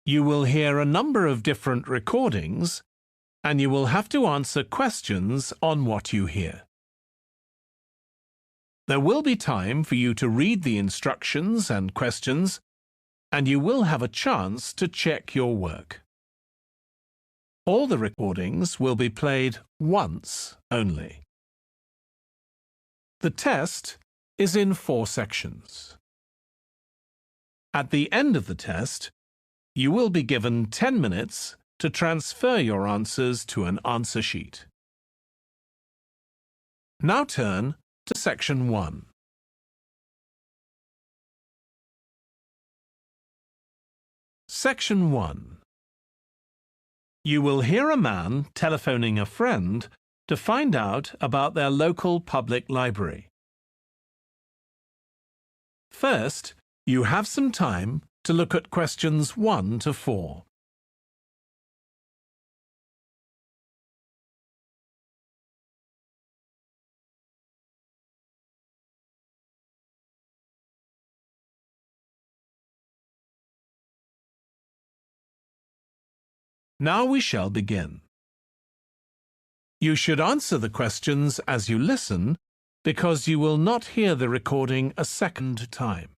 You will hear a number of different recordings, and you will have to answer questions on what you hear. There will be time for you to read the instructions and questions, and you will have a chance to check your work. All the recordings will be played once only. The test is in 4 sections. At the end of the test, you will be given 10 minutes to transfer your answers to an answer sheet. Now turn to Section 1. Section 1. You will hear a man telephoning a friend to find out about their local public library. First, you have some time to look at questions 1 to 4. Now we shall begin. You should answer the questions as you listen, because you will not hear the recording a second time.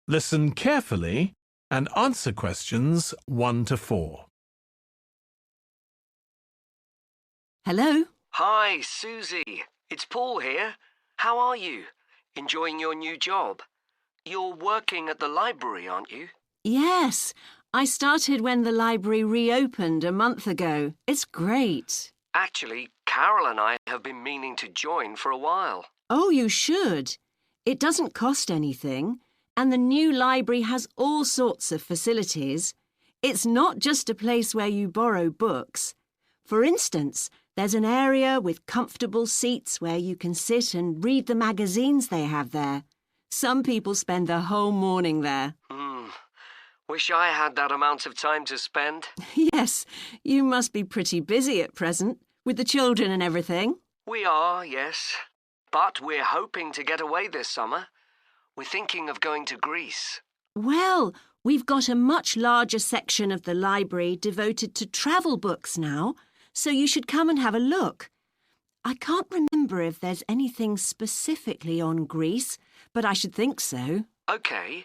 Listen carefully and answer questions 1 to 4. Hello? Hi, Susie. It's Paul here. How are you? Enjoying your new job? You're working at the library, aren't you? Yes, I started when the library reopened a month ago. It's great. Actually, Carol and I have been meaning to join for a while. Oh, you should. It doesn't cost anything, and the new library has all sorts of facilities. It's not just a place where you borrow books. For instance, there's an area with comfortable seats where you can sit and read the magazines they have there. Some people spend the whole morning there. Wish I had that amount of time to spend. Yes, you must be pretty busy at present, with the children and everything. We are, yes. But we're hoping to get away this summer. We're thinking of going to Greece. Well, we've got a much larger section of the library devoted to travel books now, so you should come and have a look. I can't remember if there's anything specifically on Greece, but I should think so. OK.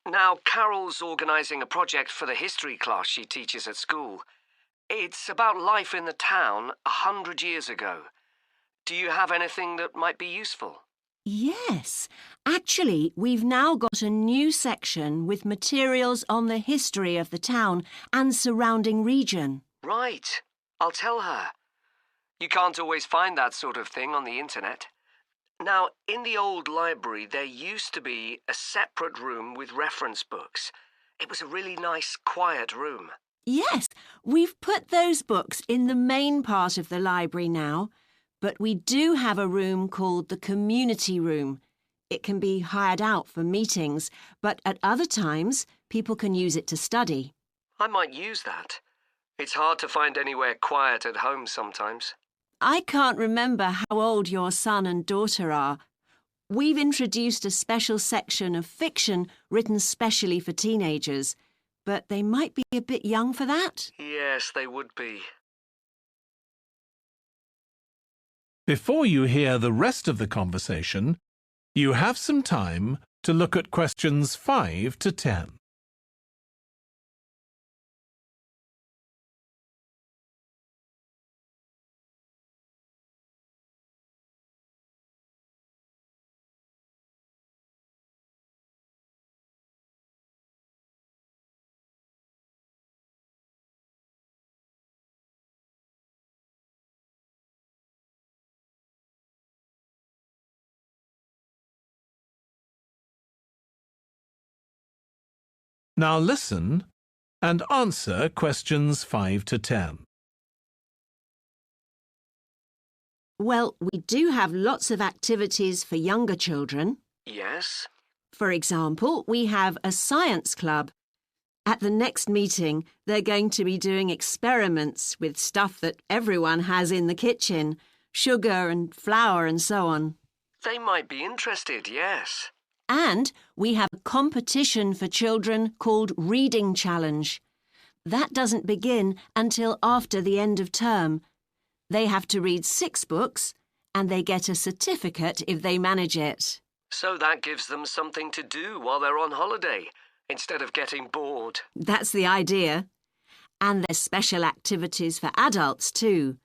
Now, Carol's organising a project for the history class she teaches at school. It's about life in the town 100 years ago. Do you have anything that might be useful? Yes. Actually, we've now got a new section with materials on the history of the town and surrounding region. Right. I'll tell her. You can't always find that sort of thing on the internet. Now, in the old library, there used to be a separate room with reference books. It was a really nice, quiet room. Yes, we've put those books in the main part of the library now, but we do have a room called the community room. It can be hired out for meetings, but at other times, people can use it to study. I might use that. It's hard to find anywhere quiet at home sometimes. I can't remember how old your son and daughter are. We've introduced a special section of fiction written specially for teenagers, but they might be a bit young for that. Yes, they would be. Before you hear the rest of the conversation, you have some time to look at questions 5 to 10. Now listen and answer questions 5 to 10. Well, we do have lots of activities for younger children. Yes? For example, we have a science club. At the next meeting, they're going to be doing experiments with stuff that everyone has in the kitchen, sugar and flour and so on. They might be interested, yes. And we have a competition for children called Reading Challenge. That doesn't begin until after the end of term. They have to read 6 books, and they get a certificate if they manage it. So that gives them something to do while they're on holiday, instead of getting bored. That's the idea. And there's special activities for adults too.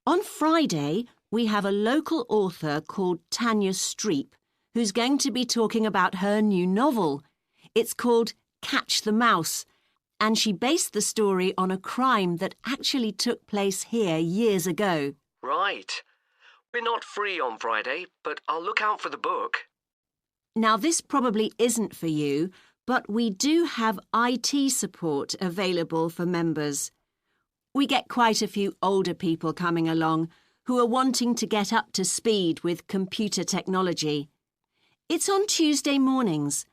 On Friday, we have a local author called Tanya Streep, who's going to be talking about her new novel. It's called Catch the Mouse, and she based the story on a crime that actually took place here years ago. Right. We're not free on Friday, but I'll look out for the book. Now, this probably isn't for you, but we do have IT support available for members. We get quite a few older people coming along who are wanting to get up to speed with computer technology. It's on Tuesday mornings.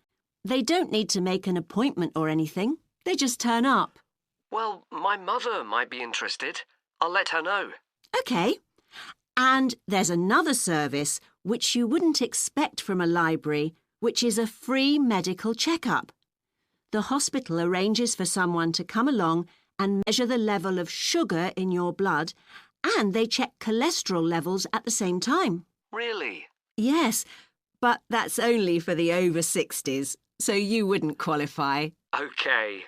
They don't need to make an appointment or anything. They just turn up. Well, my mother might be interested. I'll let her know. OK. And there's another service which you wouldn't expect from a library, which is a free medical checkup. The hospital arranges for someone to come along and measure the level of sugar in your blood, and they check cholesterol levels at the same time. Really? Yes, but that's only for the over 60s, so you wouldn't qualify. OK.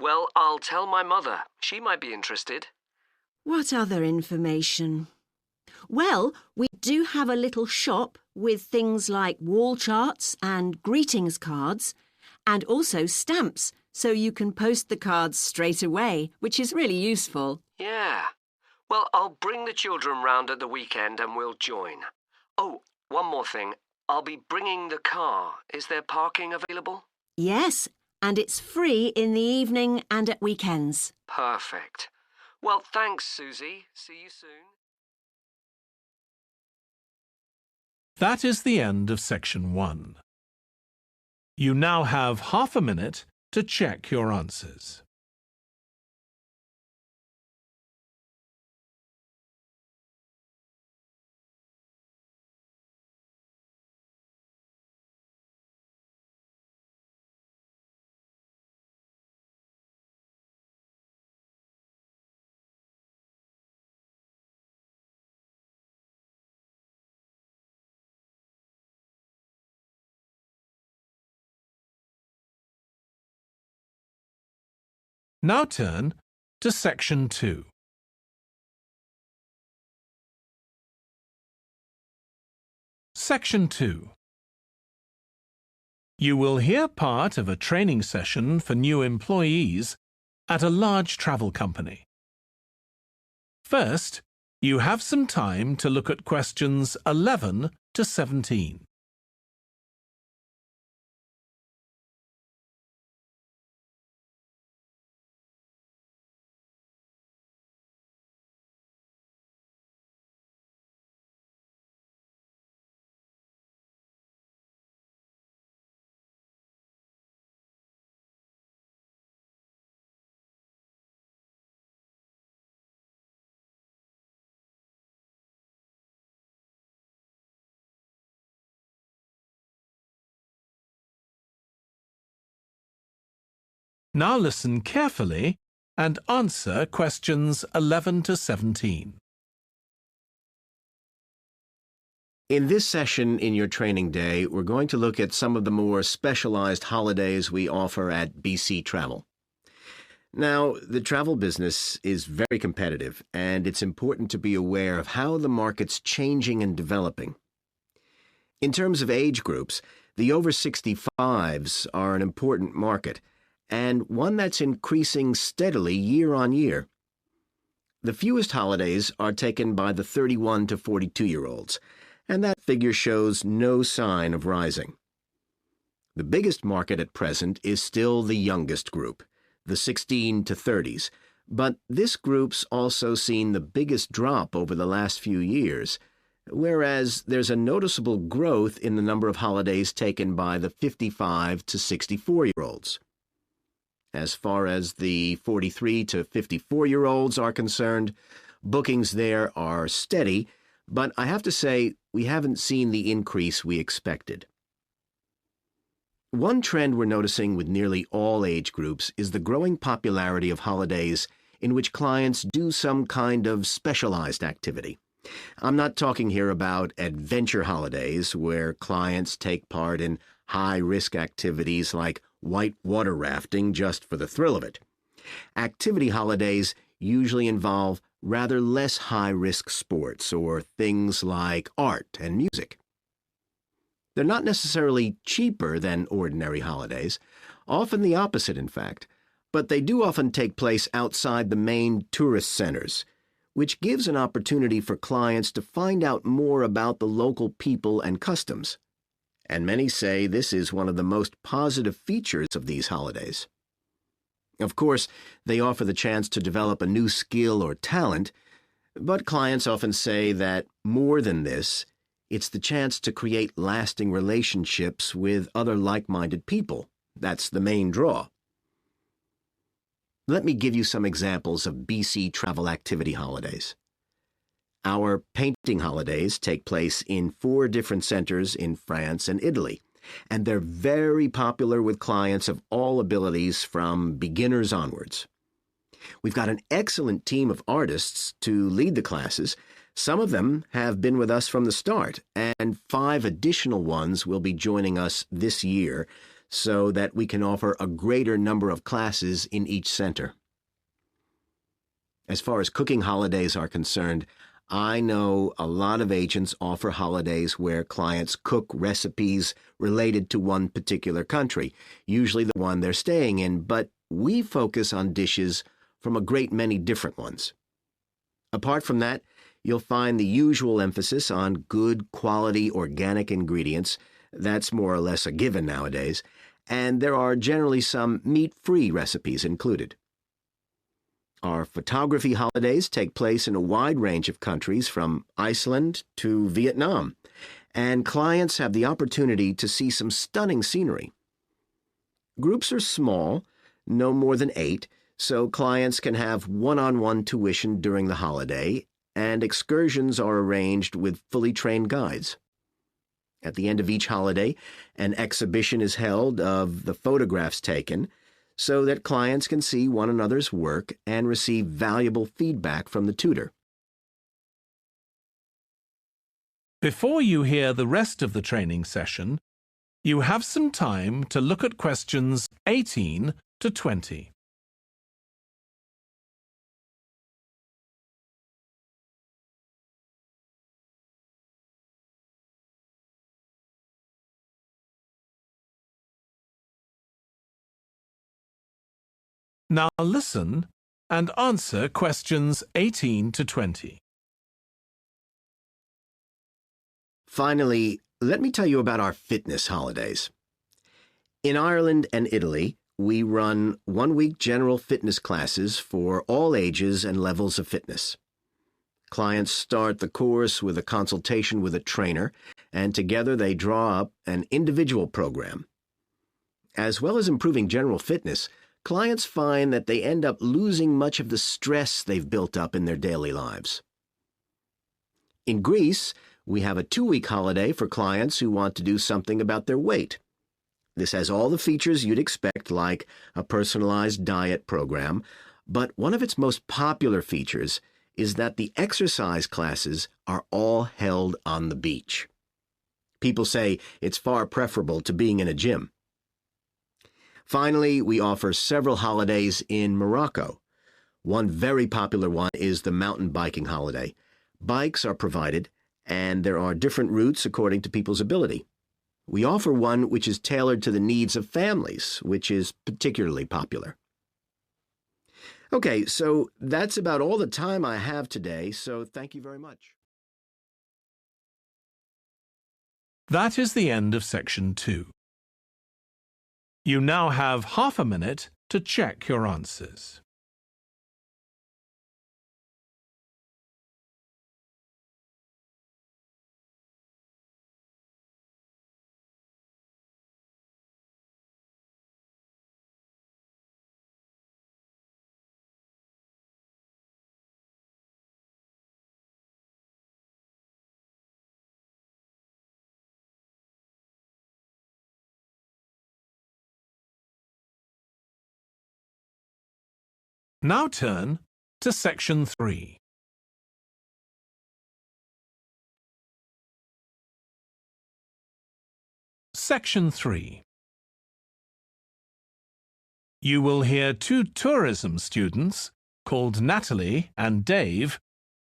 Well, I'll tell my mother. She might be interested. What other information? Well, we do have a little shop with things like wall charts and greetings cards, and also stamps, so you can post the cards straight away, which is really useful. Yeah. Well, I'll bring the children round at the weekend and we'll join. Oh, one more thing. I'll be bringing the car. Is there parking available? Yes, and it's free in the evening and at weekends. Perfect. Well, thanks, Susie. See you soon. That is the end of section 1. You now have half a minute to check your answers. Now turn to section 2. Section 2. You will hear part of a training session for new employees at a large travel company. First, you have some time to look at questions 11 to 17. Now listen carefully and answer questions 11 to 17. In this session in your training day, we're going to look at some of the more specialized holidays we offer at BC Travel. Now, the travel business is very competitive, and it's important to be aware of how the market's changing and developing. In terms of age groups, the over 65s are an important market, and one that's increasing steadily year on year. The fewest holidays are taken by the 31 to 42-year-olds, and that figure shows no sign of rising. The biggest market at present is still the youngest group, the 16 to 30s, but this group's also seen the biggest drop over the last few years, whereas there's a noticeable growth in the number of holidays taken by the 55 to 64-year-olds. As far as the 43 to 54-year-olds are concerned, bookings there are steady, but I have to say we haven't seen the increase we expected. One trend we're noticing with nearly all age groups is the growing popularity of holidays in which clients do some kind of specialized activity. I'm not talking here about adventure holidays where clients take part in high-risk activities like white water rafting just for the thrill of it. Activity holidays usually involve rather less high-risk sports or things like art and music. They're not necessarily cheaper than ordinary holidays, often the opposite in fact, but they do often take place outside the main tourist centers, which gives an opportunity for clients to find out more about the local people and customs. And many say this is one of the most positive features of these holidays. Of course, they offer the chance to develop a new skill or talent, but clients often say that more than this, it's the chance to create lasting relationships with other like-minded people. That's the main draw. Let me give you some examples of BC travel activity holidays. Our painting holidays take place in 4 different centers in France and Italy, and they're very popular with clients of all abilities from beginners onwards. We've got an excellent team of artists to lead the classes. Some of them have been with us from the start, and 5 additional ones will be joining us this year so that we can offer a greater number of classes in each center. As far as cooking holidays are concerned, I know a lot of agents offer holidays where clients cook recipes related to one particular country, usually the one they're staying in, but we focus on dishes from a great many different ones. Apart from that, you'll find the usual emphasis on good quality organic ingredients. That's more or less a given nowadays, and there are generally some meat-free recipes included. Our photography holidays take place in a wide range of countries from Iceland to Vietnam, and clients have the opportunity to see some stunning scenery. Groups are small, no more than 8, so clients can have one-on-one tuition during the holiday, and excursions are arranged with fully trained guides. At the end of each holiday, an exhibition is held of the photographs taken, so that clients can see one another's work and receive valuable feedback from the tutor. Before you hear the rest of the training session, you have some time to look at questions 18 to 20. Now listen and answer questions 18 to 20. Finally, let me tell you about our fitness holidays. In Ireland and Italy, we run one-week general fitness classes for all ages and levels of fitness. Clients start the course with a consultation with a trainer, and together they draw up an individual program. As well as improving general fitness, clients find that they end up losing much of the stress they've built up in their daily lives. In Greece, we have a 2-week holiday for clients who want to do something about their weight. This has all the features you'd expect, like a personalized diet program, but one of its most popular features is that the exercise classes are all held on the beach. People say it's far preferable to being in a gym. Finally, we offer several holidays in Morocco. One very popular one is the mountain biking holiday. Bikes are provided, and there are different routes according to people's ability. We offer one which is tailored to the needs of families, which is particularly popular. Okay, so that's about all the time I have today, so thank you very much. That is the end of section 2. You now have half a minute to check your answers. Now turn to Section 3. Section 3. You will hear two tourism students called Natalie and Dave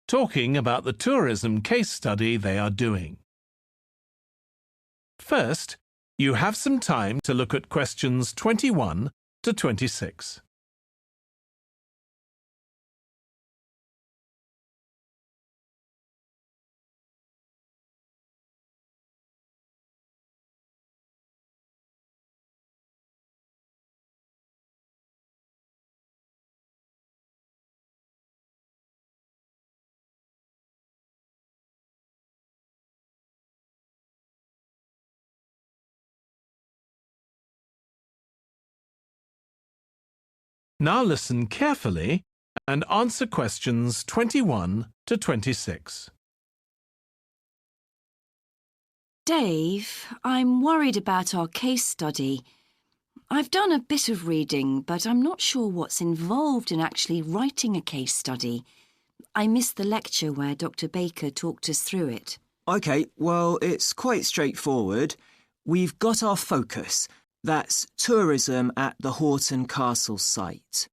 talking about the tourism case study they are doing. First, you have some time to look at questions 21 to 26. Now listen carefully and answer questions 21 to 26. Dave, I'm worried about our case study. I've done a bit of reading, but I'm not sure what's involved in actually writing a case study. I missed the lecture where Dr. Baker talked us through it. OK, well, it's quite straightforward. We've got our focus. That's tourism at the Horton Castle site.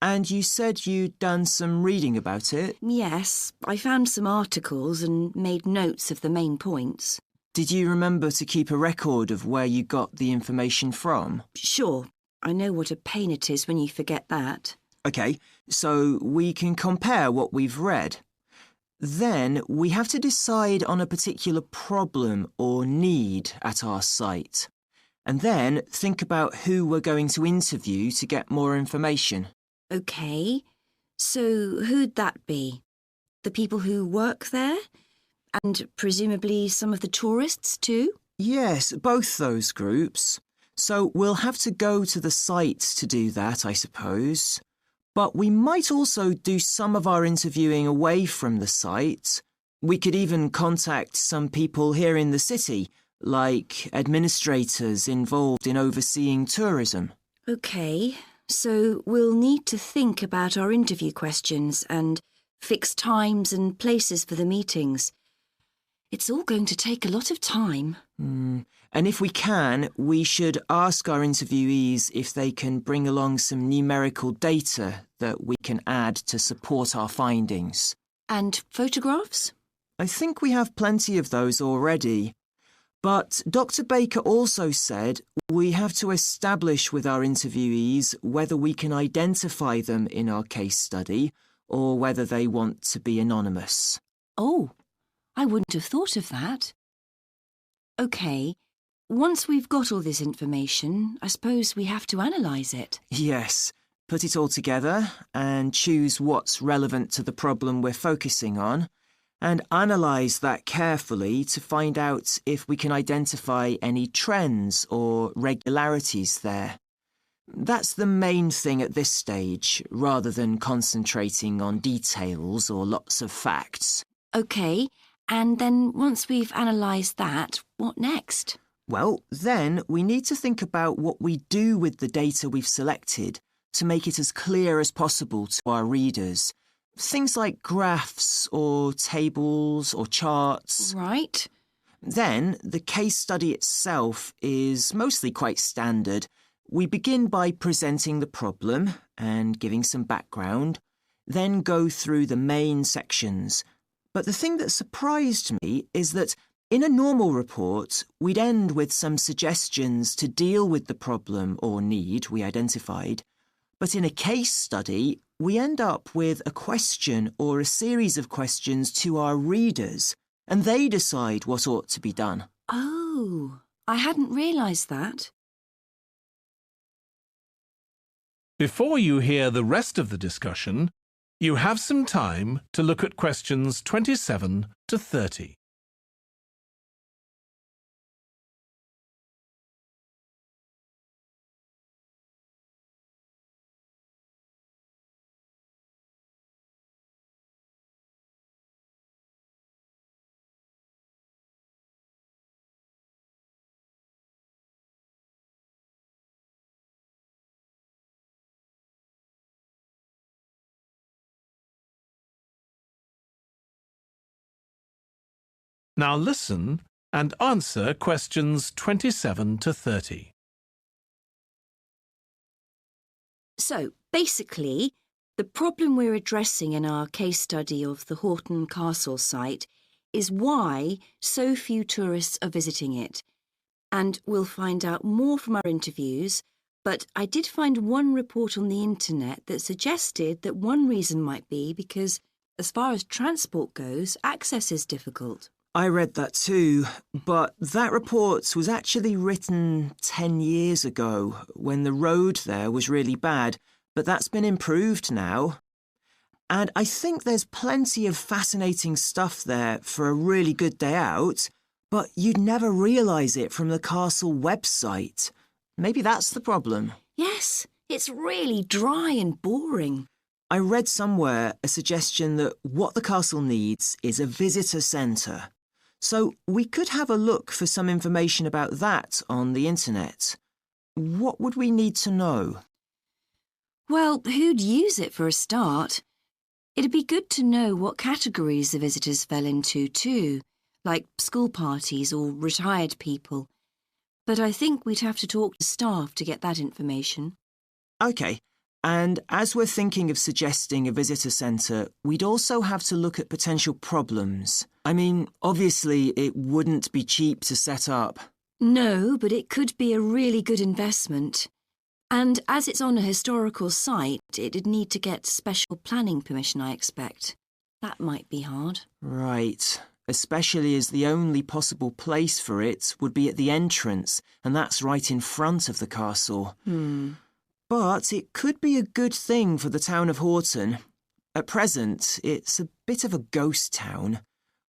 And you said you'd done some reading about it? Yes, I found some articles and made notes of the main points. Did you remember to keep a record of where you got the information from? Sure, I know what a pain it is when you forget that. OK, so we can compare what we've read. Then we have to decide on a particular problem or need at our site. And then think about who we're going to interview to get more information. OK, so who'd that be? The people who work there? And presumably some of the tourists too? Yes, both those groups. So we'll have to go to the site to do that, I suppose. But we might also do some of our interviewing away from the site. We could even contact some people here in the city, like administrators involved in overseeing tourism. OK, so we'll need to think about our interview questions and fix times and places for the meetings. It's all going to take a lot of time. And if we can, we should ask our interviewees if they can bring along some numerical data that we can add to support our findings. And photographs? I think we have plenty of those already. But Dr. Baker also said we have to establish with our interviewees whether we can identify them in our case study or whether they want to be anonymous. Oh, I wouldn't have thought of that. OK, once we've got all this information, I suppose we have to analyse it. Yes, put it all together and choose what's relevant to the problem we're focusing on, and analyse that carefully to find out if we can identify any trends or regularities there. That's the main thing at this stage, rather than concentrating on details or lots of facts. OK, and then once we've analysed that, what next? Well, then we need to think about what we do with the data we've selected to make it as clear as possible to our readers. Things like graphs or tables or charts. Right. Then the case study itself is mostly quite standard. We begin by presenting the problem and giving some background, then go through the main sections. But the thing that surprised me is that in a normal report, we'd end with some suggestions to deal with the problem or need we identified. But in a case study, we end up with a question or a series of questions to our readers, and they decide what ought to be done. Oh, I hadn't realised that. Before you hear the rest of the discussion, you have some time to look at questions 27 to 30. Now listen and answer questions 27 to 30. So, basically, the problem we're addressing in our case study of the Horton Castle site is why so few tourists are visiting it. And we'll find out more from our interviews, but I did find one report on the internet that suggested that one reason might be because, as far as transport goes, access is difficult. I read that too, but that report was actually written 10 years ago when the road there was really bad, but that's been improved now. And I think there's plenty of fascinating stuff there for a really good day out, but you'd never realise it from the castle website. Maybe that's the problem. Yes, it's really dry and boring. I read somewhere a suggestion that what the castle needs is a visitor centre. So we could have a look for some information about that on the internet. What would we need to know? Well, who'd use it for a start? It'd be good to know what categories the visitors fell into too, like school parties or retired people. But I think we'd have to talk to staff to get that information. OK, and as we're thinking of suggesting a visitor centre, we'd also have to look at potential problems. I mean, obviously it wouldn't be cheap to set up. No, but it could be a really good investment. And as it's on a historical site, it'd need to get special planning permission, I expect. That might be hard. Right, especially as the only possible place for it would be at the entrance, and that's right in front of the castle. But it could be a good thing for the town of Horton. At present, it's a bit of a ghost town.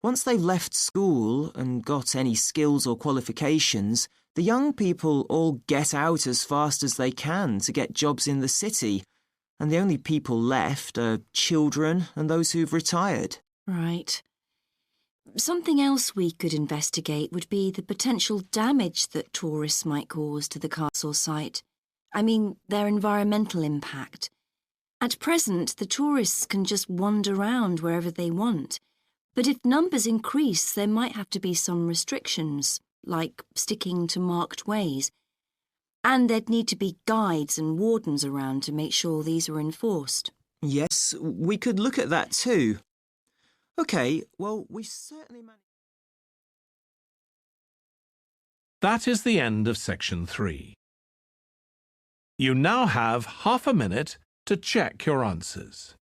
Once they've left school and got any skills or qualifications, the young people all get out as fast as they can to get jobs in the city, and the only people left are children and those who've retired. Right. Something else we could investigate would be the potential damage that tourists might cause to the castle site. I mean, their environmental impact. At present, the tourists can just wander around wherever they want. But if numbers increase, there might have to be some restrictions, like sticking to marked ways. And there'd need to be guides and wardens around to make sure these are enforced. Yes, we could look at that too. OK, well, we certainly managed... That is the end of section 3. You now have half a minute to check your answers.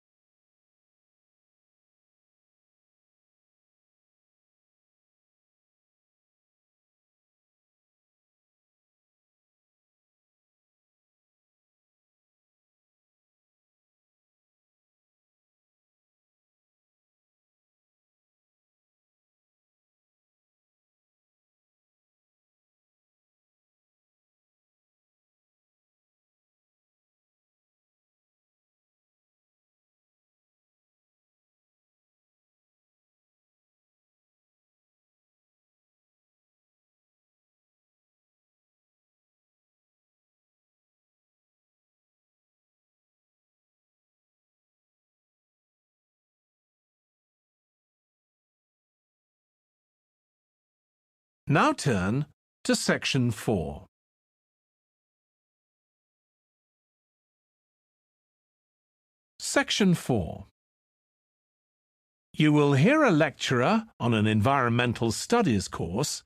Now turn to section 4. Section 4. You will hear a lecturer on an environmental studies course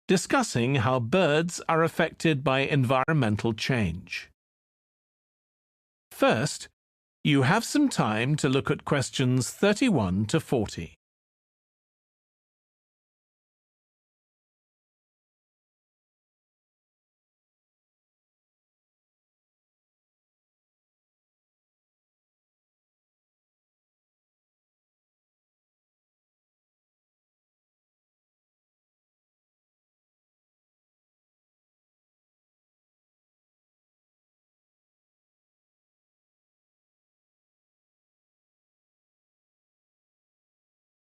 discussing how birds are affected by environmental change. First, you have some time to look at questions 31 to 40.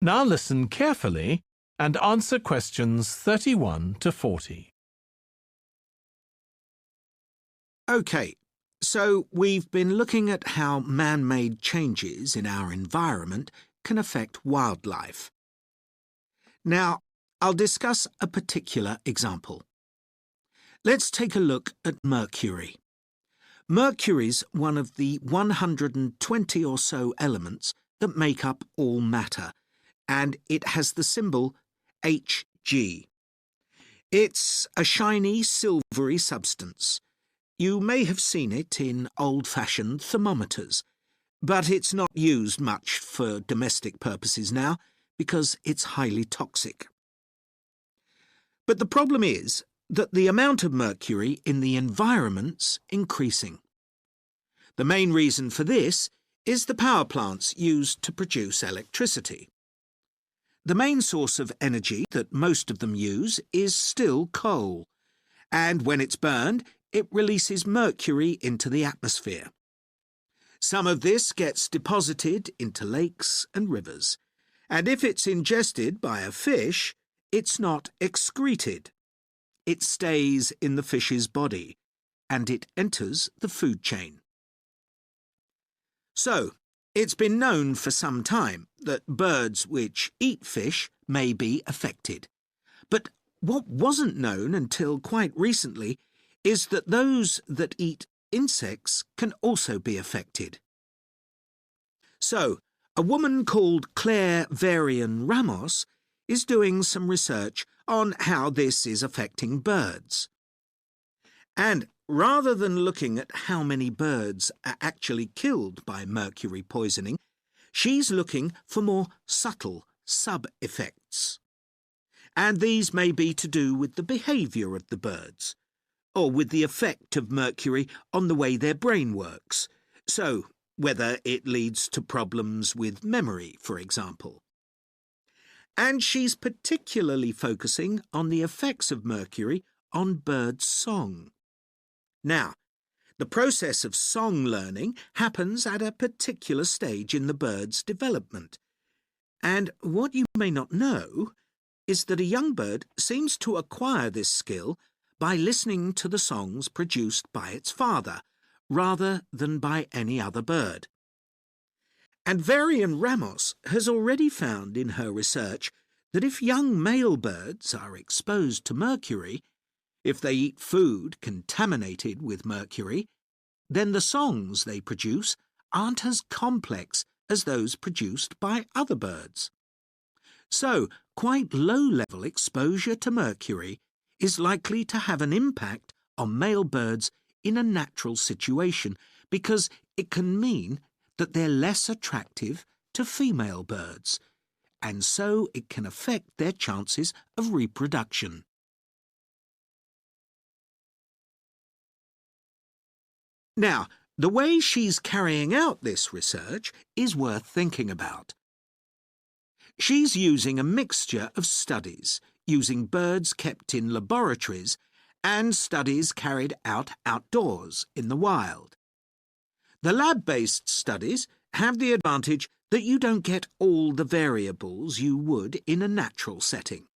Now listen carefully and answer questions 31 to 40. OK, so we've been looking at how man-made changes in our environment can affect wildlife. Now, I'll discuss a particular example. Let's take a look at mercury. Mercury's one of the 120 or so elements that make up all matter, and it has the symbol Hg. It's a shiny, silvery substance. You may have seen it in old-fashioned thermometers, but it's not used much for domestic purposes now because it's highly toxic. But the problem is that the amount of mercury in the environment's increasing. The main reason for this is the power plants used to produce electricity. The main source of energy that most of them use is still coal, and when it's burned, it releases mercury into the atmosphere. Some of this gets deposited into lakes and rivers, and if it's ingested by a fish, it's not excreted. It stays in the fish's body, and it enters the food chain. So, it's been known for some time that birds which eat fish may be affected. But what wasn't known until quite recently is that those that eat insects can also be affected. So, a woman called Claire Varian Ramos is doing some research on how this is affecting birds. And rather than looking at how many birds are actually killed by mercury poisoning, she's looking for more subtle sub-effects. And these may be to do with the behaviour of the birds, or with the effect of mercury on the way their brain works, so whether it leads to problems with memory, for example. And she's particularly focusing on the effects of mercury on bird song. Now, the process of song learning happens at a particular stage in the bird's development. And what you may not know is that a young bird seems to acquire this skill by listening to the songs produced by its father, rather than by any other bird. And Varian Ramos has already found in her research that if young male birds are exposed to mercury, if they eat food contaminated with mercury, then the songs they produce aren't as complex as those produced by other birds. So, quite low-level exposure to mercury is likely to have an impact on male birds in a natural situation because it can mean that they're less attractive to female birds, and so it can affect their chances of reproduction. Now, the way she's carrying out this research is worth thinking about. She's using a mixture of studies, using birds kept in laboratories and studies carried out outdoors in the wild. The lab-based studies have the advantage that you don't get all the variables you would in a natural setting.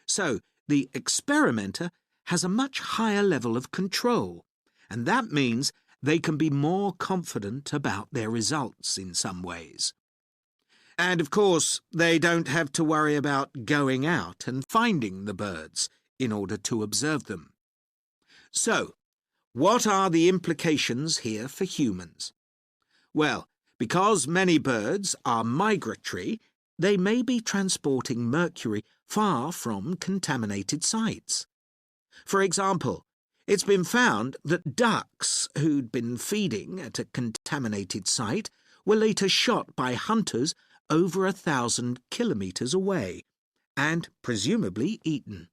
So, the experimenter has a much higher level of control, and that means they can be more confident about their results in some ways. And of course, they don't have to worry about going out and finding the birds in order to observe them. So, what are the implications here for humans? Well, because many birds are migratory, they may be transporting mercury far from contaminated sites. For example, it's been found that ducks who'd been feeding at a contaminated site were later shot by hunters over 1,000 kilometres away and presumably eaten.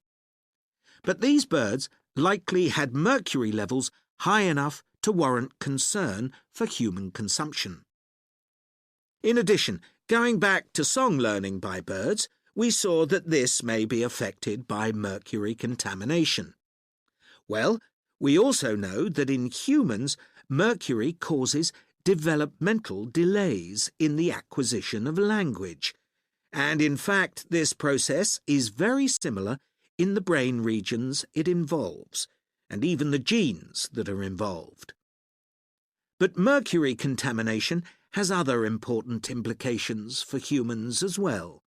But these birds likely had mercury levels high enough to warrant concern for human consumption. In addition, going back to song learning by birds, we saw that this may be affected by mercury contamination. Well, we also know that in humans, mercury causes developmental delays in the acquisition of language. And in fact, this process is very similar in the brain regions it involves, and even the genes that are involved. But mercury contamination has other important implications for humans as well.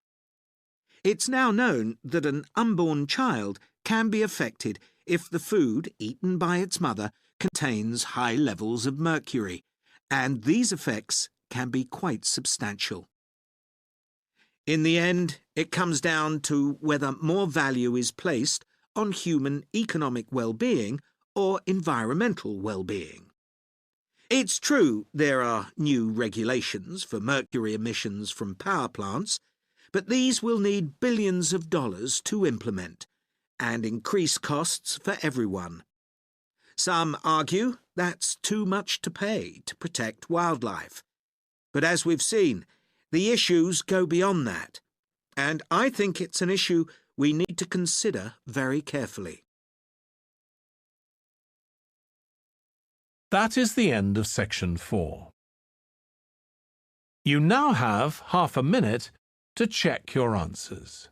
It's now known that an unborn child can be affected if the food eaten by its mother contains high levels of mercury, and these effects can be quite substantial. In the end, it comes down to whether more value is placed on human economic well-being or environmental well-being. It's true there are new regulations for mercury emissions from power plants, but these will need billions of dollars to implement and increase costs for everyone. Some argue that's too much to pay to protect wildlife. But as we've seen, the issues go beyond that, and I think it's an issue we need to consider very carefully. That is the end of section 4. You now have half a minute to check your answers.